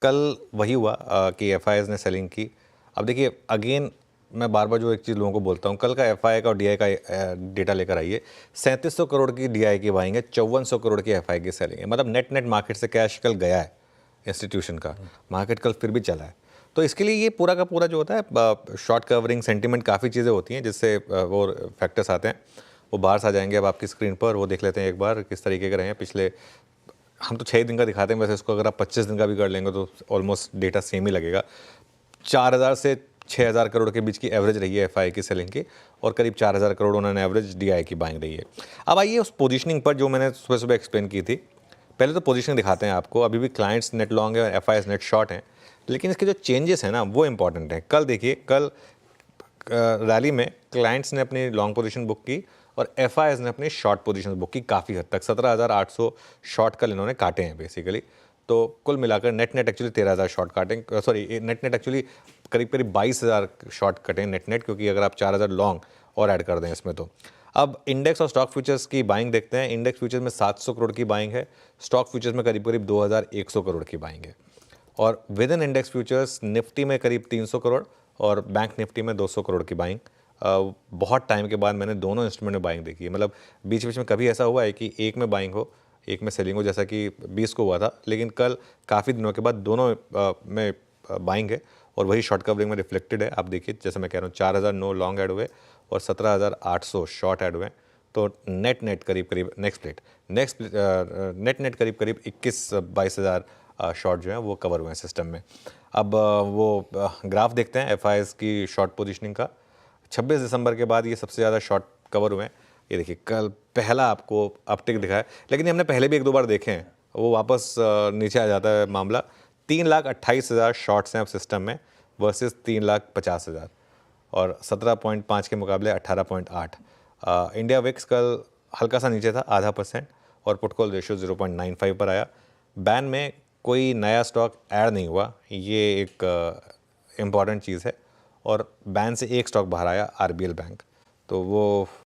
कल वही हुआ कि एफआईआईज़ ने सेलिंग की। अब देखिए अगेन मैं बार-बार जो एक चीज़ लोगों को बोलता हूँ, कल का एफआईआई का और डीआई का डेटा लेकर आइए। 3700 करोड़ की डीआई की बाइंग है, 5400 करोड़ की एफआईआई की सेलिंग है। मतलब नेट मार्केट से कैश कल गया है इंस्टीट्यूशन का। मार्केट कल फिर भी चला है। तो इसके लिए ये पूरा का पूरा जो होता है शॉर्ट कवरिंग सेंटीमेंट, काफ़ी चीज़ें होती हैं जिससे वो फैक्टर्स आते हैं। वो बाहर से आ जाएंगे अब आपकी स्क्रीन पर, वो देख लेते हैं एक बार किस तरीके के रहे हैं पिछले। हम तो 6 दिन का दिखाते हैं, वैसे इसको अगर आप 25 दिन का भी कर लेंगे तो ऑलमोस्ट डेटा सेम ही लगेगा। 4000 से 6000 करोड़ के बीच की एवरेज रही है एफआई की सेलिंग की, और करीब 4000 करोड़ उन्होंने एवरेज डीआई की बाइंग रही है। अब आइए उस पोजीशनिंग पर जो मैंने सुबह सुबह एक्सप्लेन की थी। पहले तो पोजीशनिंग दिखाते हैं आपको। अभी भी क्लाइंट्स नेट लॉन्ग है और एफआईएस नेट शॉर्ट हैं, लेकिन इसके जो चेंजेस हैं ना वो इंपॉर्टेंट है। कल देखिए, कल रैली में क्लाइंट्स ने अपनी लॉन्ग पोजीशन बुक की और एफआईएस ने अपनी शॉर्ट पोजीशन बुक की काफ़ी हद तक। 17800 शॉर्ट कल इन्होंने काटे हैं बेसिकली। तो कुल मिलाकर नेट एक्चुअली 13000 शॉर्ट काटें, सॉरी नेट एक्चुअली करीब 22000 शॉर्ट कटें नेट, क्योंकि अगर आप 4000 लॉन्ग और ऐड कर दें इसमें तो। अब इंडेक्स और स्टॉक फ्यूचर्स की बाइंग देखते हैं। इंडेक्स फ्यूचर्स में 700 करोड़ की बाइंग है, स्टॉक फ्यूचर्स में करीब 2100 करोड़ की बाइंग है। और with in index futures Nifty में करीब 300 करोड़ और बैंक निफ्टी में 200 करोड़ की बाइंग। बहुत टाइम के बाद मैंने दोनों इंस्ट्रूमेंट में बाइंग देखी है। मतलब बीच बीच में कभी ऐसा हुआ है कि एक में बाइंग हो, एक में सेलिंग हो, जैसा कि 20 को हुआ था, लेकिन कल काफ़ी दिनों के बाद दोनों में बाइंग है और वही शॉर्ट कवरिंग में रिफ्लेक्टेड है। आप देखिए, जैसे मैं कह रहा हूँ, 4009 लॉन्ग ऐड हुए और 17800 शॉर्ट ऐड हुए। तो नेट करीब नेट करीब 21-22 हज़ार शॉर्ट जो है वो कवर हुए हैं सिस्टम में। अब वो ग्राफ देखते हैं एफआईएस की शॉर्ट पोजीशनिंग का। 26 दिसंबर के बाद ये सबसे ज़्यादा शॉर्ट कवर हुए हैं। ये देखिए, कल पहला आपको अपटिक दिखा है, लेकिन ये हमने पहले भी 1-2 बार देखे हैं, वो वापस नीचे आ जाता है मामला। 3,28,000 शॉर्ट्स हैं अब सिस्टम में वर्सेस 3,50,000 और 17.5 के मुकाबले 18.8। इंडिया विक्स कल हल्का सा नीचे था, 0.5%, और पुट कॉल रेशियो 0.95 पर आया। बैन में कोई नया स्टॉक ऐड नहीं हुआ, ये एक इम्पॉर्टेंट चीज़ है। और बैन से एक स्टॉक बाहर आया, आरबीएल बैंक, तो वो